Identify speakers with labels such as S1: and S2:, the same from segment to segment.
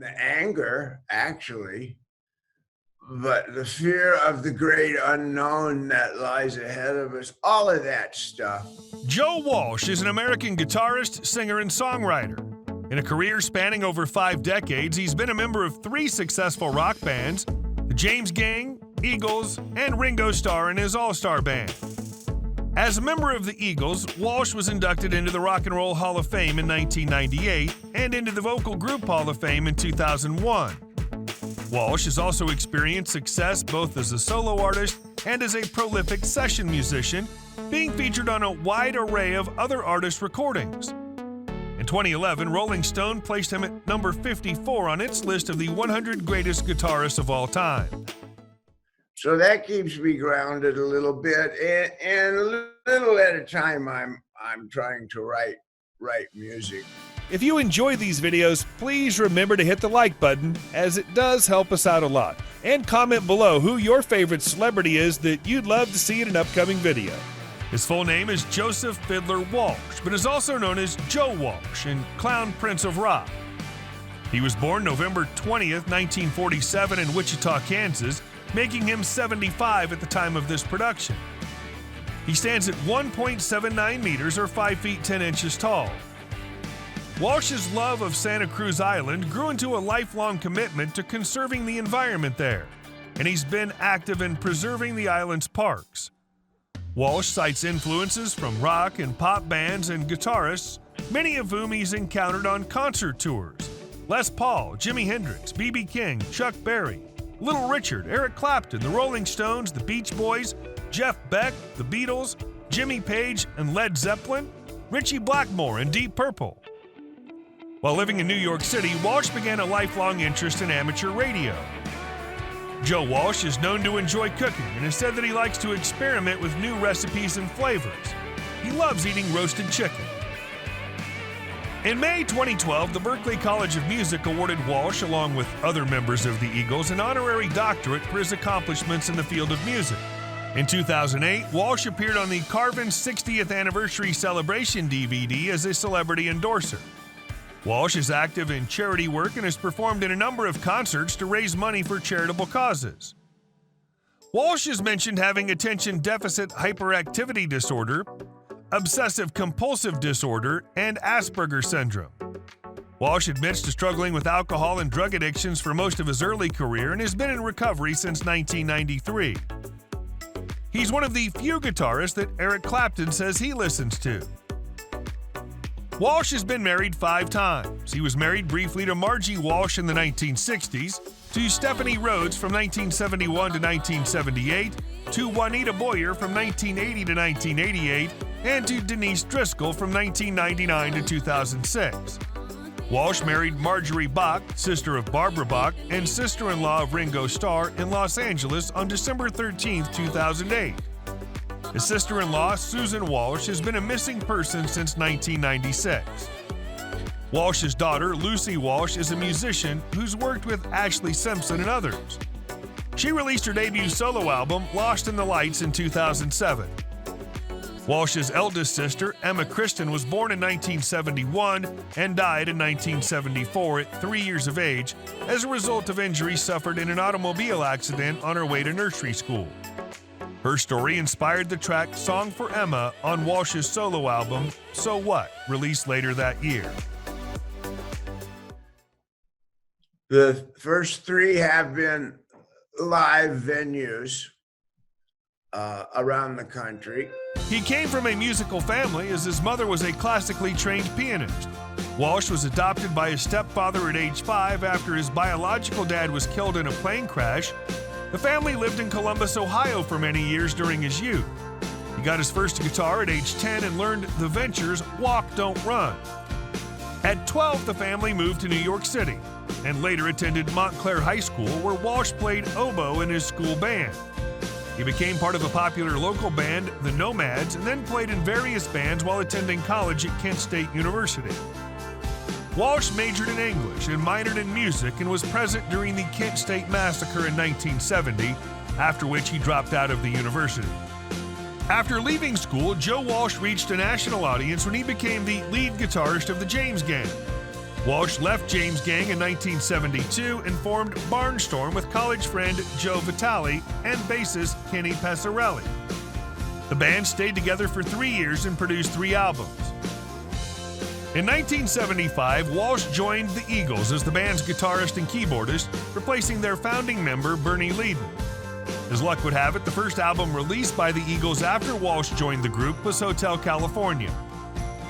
S1: the anger, actually, but the fear of the great unknown that lies ahead of us, all of that stuff.
S2: Joe Walsh is an American guitarist, singer, and songwriter. In a career spanning over 5 decades, he's been a member of 3 successful rock bands, the James Gang, Eagles, and Ringo Starr in his all-star band. As a member of the Eagles, Walsh was inducted into the Rock and Roll Hall of Fame in 1998 and into the Vocal Group Hall of Fame in 2001. Walsh has also experienced success both as a solo artist and as a prolific session musician, being featured on a wide array of other artists' recordings. In 2011, Rolling Stone placed him at number 54 on its list of the 100 greatest guitarists of all time.
S1: So that keeps me grounded a little bit, and a little at a time I'm trying to write music.
S2: If you enjoy these videos, please remember to hit the like button, as it does help us out a lot. And comment below who your favorite celebrity is that you'd love to see in an upcoming video. His full name is Joseph Fiddler Walsh, but is also known as Joe Walsh and Clown Prince of Rock. He was born November 20th, 1947 in Wichita, Kansas, making him 75 at the time of this production. He stands at 1.79 meters or 5 feet 10 inches tall. Walsh's love of Santa Cruz Island grew into a lifelong commitment to conserving the environment there, and he's been active in preserving the island's parks. Walsh cites influences from rock and pop bands and guitarists, many of whom he's encountered on concert tours: Les Paul, Jimi Hendrix, B.B. King, Chuck Berry, Little Richard, Eric Clapton, the Rolling Stones, the Beach Boys, Jeff Beck, the Beatles, Jimmy Page and Led Zeppelin, Ritchie Blackmore and Deep Purple. While living in New York City, Walsh began a lifelong interest in amateur radio. Joe Walsh is known to enjoy cooking and has said that he likes to experiment with new recipes and flavors. He loves eating roasted chicken. In May 2012, the Berklee College of Music awarded Walsh, along with other members of the Eagles, an honorary doctorate for his accomplishments in the field of music. In 2008, Walsh appeared on the Carvin's 60th Anniversary Celebration DVD as a celebrity endorser. Walsh is active in charity work and has performed in a number of concerts to raise money for charitable causes. Walsh has mentioned having attention deficit hyperactivity disorder, obsessive-compulsive disorder, and Asperger's syndrome. Walsh admits to struggling with alcohol and drug addictions for most of his early career and has been in recovery since 1993. He's one of the few guitarists that Eric Clapton says he listens to. Walsh has been married 5 times. He was married briefly to Margie Walsh in the 1960s, to Stephanie Rhodes from 1971 to 1978, to Juanita Boyer from 1980 to 1988, and to Denise Driscoll from 1999 to 2006. Walsh married Marjorie Bach, sister of Barbara Bach, and sister-in-law of Ringo Starr, in Los Angeles on December 13, 2008. His sister-in-law, Susan Walsh, has been a missing person since 1996. Walsh's daughter, Lucy Walsh, is a musician who's worked with Ashlee Simpson and others. She released her debut solo album, Lost in the Lights, in 2007. Walsh's eldest sister, Emma Kristen, was born in 1971 and died in 1974 at 3 years of age as a result of injuries suffered in an automobile accident on her way to nursery school. Her story inspired the track Song for Emma on Walsh's solo album, So What, released later that year.
S1: The first 3 have been live venues around the country.
S2: He came from a musical family, as his mother was a classically trained pianist. Walsh was adopted by his stepfather at age 5 after his biological dad was killed in a plane crash. The family lived in Columbus, Ohio for many years during his youth. He got his first guitar at age 10 and learned the Ventures' Walk, Don't Run. At 12, the family moved to New York City and later attended Montclair High School, where Walsh played oboe in his school band. He became part of a popular local band, the Nomads, and then played in various bands while attending college at Kent State University. Walsh majored in English and minored in music and was present during the Kent State Massacre in 1970, after which he dropped out of the university. After leaving school, Joe Walsh reached a national audience when he became the lead guitarist of the James Gang. Walsh left James Gang in 1972 and formed Barnstorm with college friend Joe Vitale and bassist Kenny Passarelli. The band stayed together for 3 years and produced 3 albums. In 1975, Walsh joined the Eagles as the band's guitarist and keyboardist, replacing their founding member Bernie Leadon. As luck would have it, the first album released by the Eagles after Walsh joined the group was Hotel California.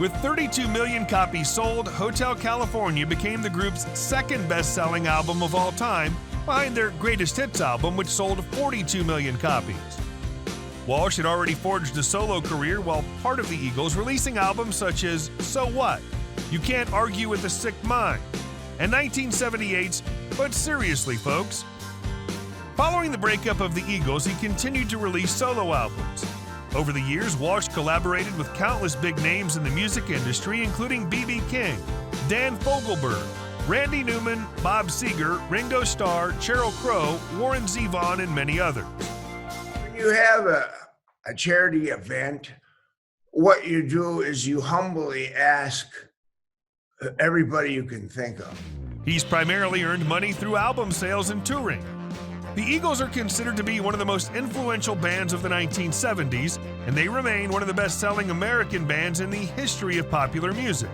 S2: With 32 million copies sold, Hotel California became the group's second best-selling album of all time, behind their greatest hits album, which sold 42 million copies. Walsh had already forged a solo career while part of the Eagles, releasing albums such as So What?, You Can't Argue with a Sick Mind, and 1978's But Seriously, Folks. Following the breakup of the Eagles, he continued to release solo albums. Over the years, Walsh collaborated with countless big names in the music industry, including B.B. King, Dan Fogelberg, Randy Newman, Bob Seger, Ringo Starr, Sheryl Crow, Warren Zevon, and many others.
S1: When you have a charity event, what you do is you humbly ask everybody you can think of.
S2: He's primarily earned money through album sales and touring. The Eagles are considered to be one of the most influential bands of the 1970s, and they remain one of the best-selling American bands in the history of popular music.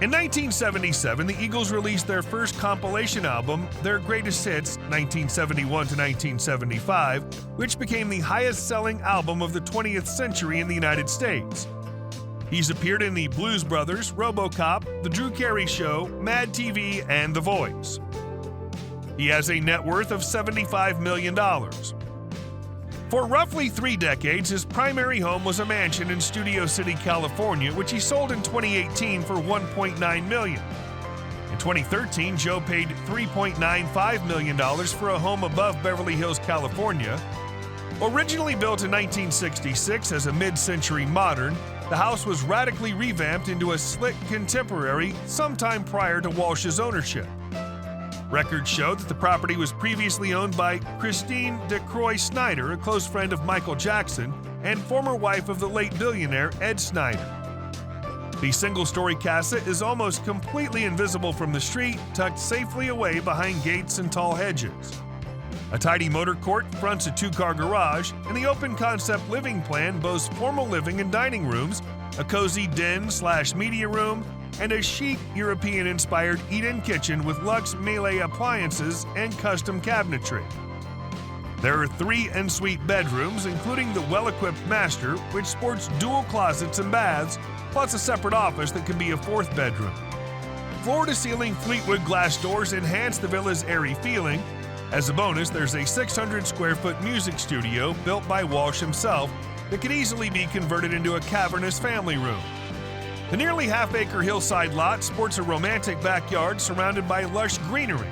S2: In 1977, the Eagles released their first compilation album, Their Greatest Hits, 1971 to 1975, which became the highest-selling album of the 20th century in the United States. He's appeared in the Blues Brothers, RoboCop, The Drew Carey Show, Mad TV, and The Voice. He has a net worth of $75 million. For roughly 3 decades, his primary home was a mansion in Studio City, California, which he sold in 2018 for $1.9 million. In 2013, Joe paid $3.95 million for a home above Beverly Hills, California. Originally built in 1966 as a mid-century modern, the house was radically revamped into a slick contemporary sometime prior to Walsh's ownership. Records show that the property was previously owned by Christine DeCroix Snyder, a close friend of Michael Jackson and former wife of the late billionaire Ed Snyder. The single-story casa is almost completely invisible from the street, tucked safely away behind gates and tall hedges. A tidy motor court fronts a 2-car garage, and the open-concept living plan boasts formal living and dining rooms, a cozy den/media room, and a chic European-inspired eat-in kitchen with luxe Malay appliances and custom cabinetry. There are 3 en-suite bedrooms, including the well-equipped master, which sports dual closets and baths, plus a separate office that can be a 4th bedroom. Floor-to-ceiling Fleetwood glass doors enhance the villa's airy feeling. As a bonus, there's a 600-square-foot music studio built by Walsh himself that could easily be converted into a cavernous family room. The nearly half-acre hillside lot sports a romantic backyard surrounded by lush greenery.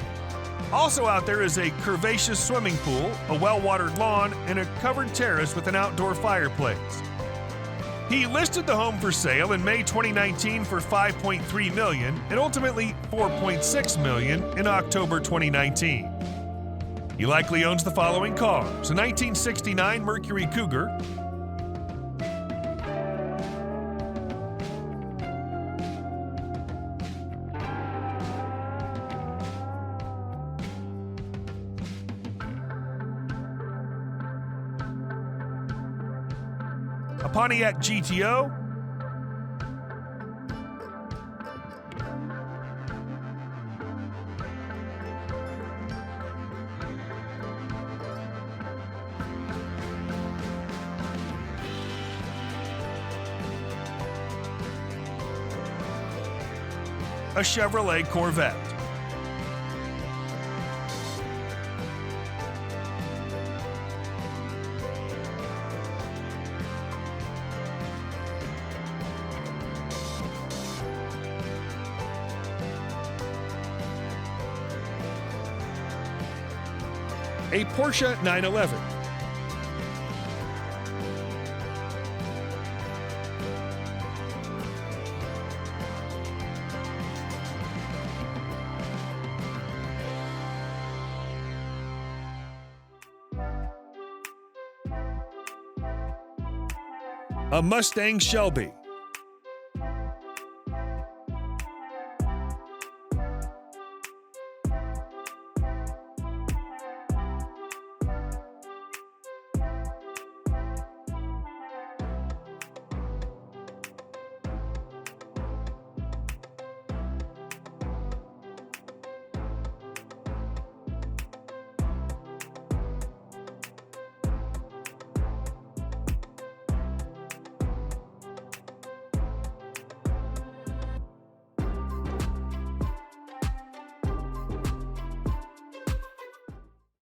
S2: Also out there is a curvaceous swimming pool, a well-watered lawn, and a covered terrace with an outdoor fireplace. He listed the home for sale in May 2019 for $5.3 million and ultimately $4.6 million in October 2019. He likely owns the following cars: a 1969 Mercury Cougar, a Pontiac GTO, a Chevrolet Corvette. A Porsche 911. A Mustang Shelby.